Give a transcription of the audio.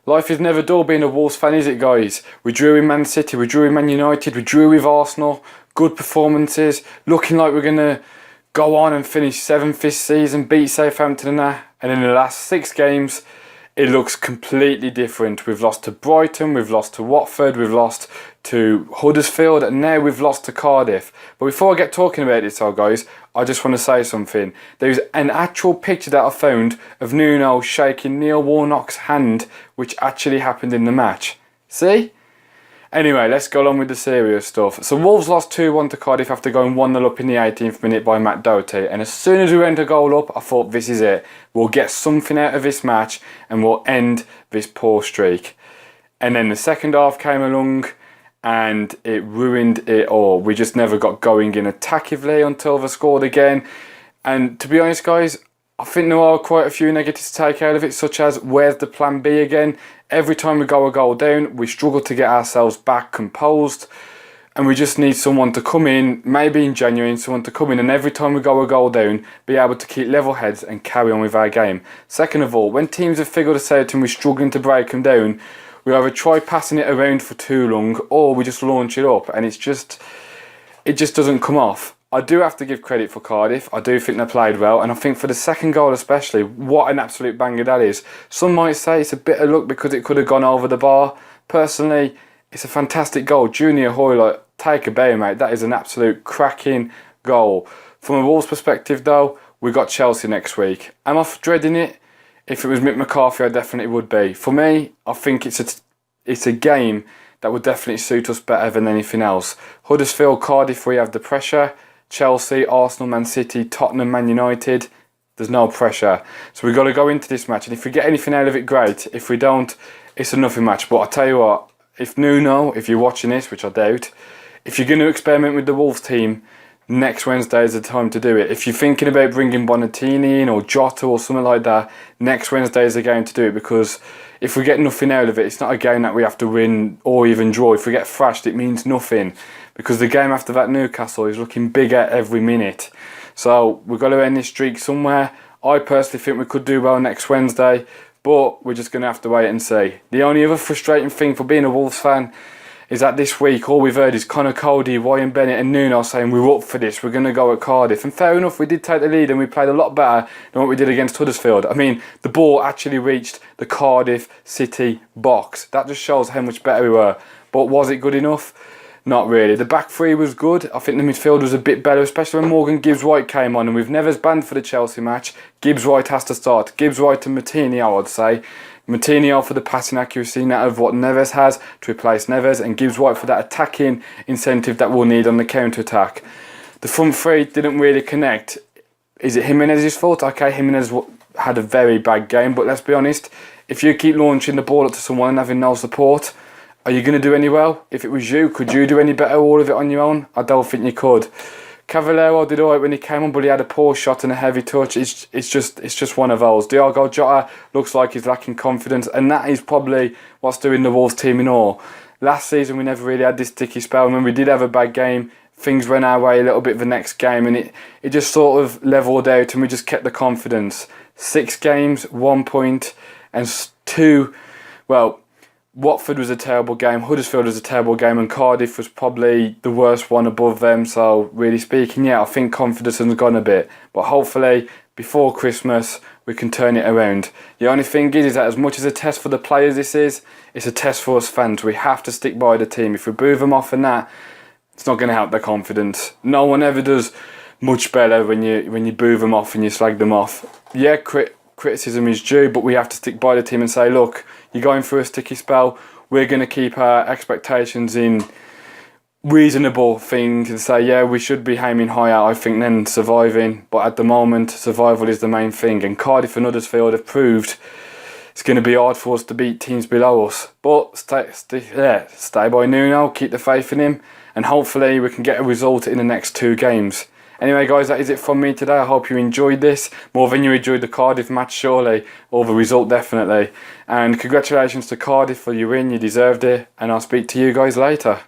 Life is never dull being a Wolves fan, is it, guys? We drew with Man City, we drew with Man United, we drew with Arsenal. Good performances, looking like we're going to go on and finish 7th this season, beat Southampton and that. And in the last 6 games, it looks completely different. We've lost to Brighton, we've lost to Watford, we've lost to Huddersfield, and now we've lost to Cardiff. But before I get talking about this, guys, I just want to say something. There's an actual picture that I found of Nuno shaking Neil Warnock's hand, which actually happened in the match. See? Anyway, let's go on with the serious stuff. So Wolves lost 2-1 to Cardiff after going 1-0 up in the 18th minute by Matt Doherty. And as soon as we went a goal up, I thought, this is it. We'll get something out of this match and we'll end this poor streak. And then the second half came along and it ruined it all. We just never got going in attackively until they scored again. And to be honest, guys, I think there are quite a few negatives to take out of it, such as where's the plan B again? Every time we go a goal down, we struggle to get ourselves back composed, and we just need someone to come in, maybe in January, someone to come in and every time we go a goal down, be able to keep level heads and carry on with our game. Second of all, when teams have figured us out and we're struggling to break them down, we either try passing it around for too long or we just launch it up, and it just doesn't come off. I do have to give credit for Cardiff. I do think they played well, and I think for the second goal especially, what an absolute banger that is. Some might say it's a bit of luck because it could have gone over the bar. Personally, it's a fantastic goal. Junior Hoylett, take a bow, mate. That is an absolute cracking goal. From a Wolves perspective though, we got Chelsea next week. Am I dreading it? If it was Mick McCarthy, I definitely would be. For me, I think it's a game that would definitely suit us better than anything else. Huddersfield, Cardiff, we have the pressure. Chelsea, Arsenal, Man City, Tottenham, Man United, there's no pressure. So we've got to go into this match, and if we get anything out of it, great. If we don't, it's a nothing match. But I tell you what, if Nuno, if you're watching this, which I doubt, if you're going to experiment with the Wolves team, next Wednesday is the time to do it. If you're thinking about bringing Bonatini in or Jota or something like that, next Wednesday is the game to do it, because if we get nothing out of it, it's not a game that we have to win or even draw. If we get thrashed, it means nothing, because the game after that, Newcastle, is looking bigger every minute. So we've got to end this streak somewhere. I personally think we could do well next Wednesday, but we're just going to have to wait and see. The only other frustrating thing for being a Wolves fan is that this week all we've heard is Connor Cody, Ryan Bennett and Nuno saying we're up for this, we're going to go at Cardiff. And fair enough, we did take the lead and we played a lot better than what we did against Huddersfield. I mean, the ball actually reached the Cardiff City box. That just shows how much better we were. But was it good enough? Not really. The back three was good. I think the midfield was a bit better, especially when Morgan Gibbs-White came on. And with Neves banned for the Chelsea match, Gibbs-White has to start. Gibbs-White and Martinez, I'd say. Martinez for the passing accuracy now of what Neves has to replace Neves, and Gibbs-White for that attacking incentive that we'll need on the counter-attack. The front three didn't really connect. Is it Jimenez's fault? Okay, Jimenez had a very bad game, but let's be honest, if you keep launching the ball up to someone and having no support, are you going to do any well? If it was you, could you do any better, all of it on your own? I don't think you could. Cavallero did alright when he came on, but he had a poor shot and a heavy touch. It's just one of those. Diogo Jota looks like he's lacking confidence, and that is probably what's doing the Wolves team in all. Last season we never really had this sticky spell, and when we did have a bad game, things went our way a little bit the next game, and it just sort of levelled out, and we just kept the confidence. 6 games, 1 point, and 2, well, Watford was a terrible game, Huddersfield was a terrible game, and Cardiff was probably the worst one above them. So really speaking, yeah, I think confidence has gone a bit. But hopefully, before Christmas, we can turn it around. The only thing is that as much as a test for the players this is, it's a test for us fans. We have to stick by the team. If we boo them off and that, it's not going to help their confidence. No one ever does much better when you boo them off and you slag them off. Yeah, criticism is due, but we have to stick by the team and say, look, you're going through a sticky spell. We're going to keep our expectations in reasonable things and say, yeah, we should be aiming higher, I think, than surviving. But at the moment, survival is the main thing. And Cardiff and Huddersfield have proved it's going to be hard for us to beat teams below us. But stay by Nuno, keep the faith in him, and hopefully we can get a result in the next 2 games. Anyway, guys, that is it from me today. I hope you enjoyed this more than you enjoyed the Cardiff match, surely, or the result, definitely. And congratulations to Cardiff for your win. You deserved it, and I'll speak to you guys later.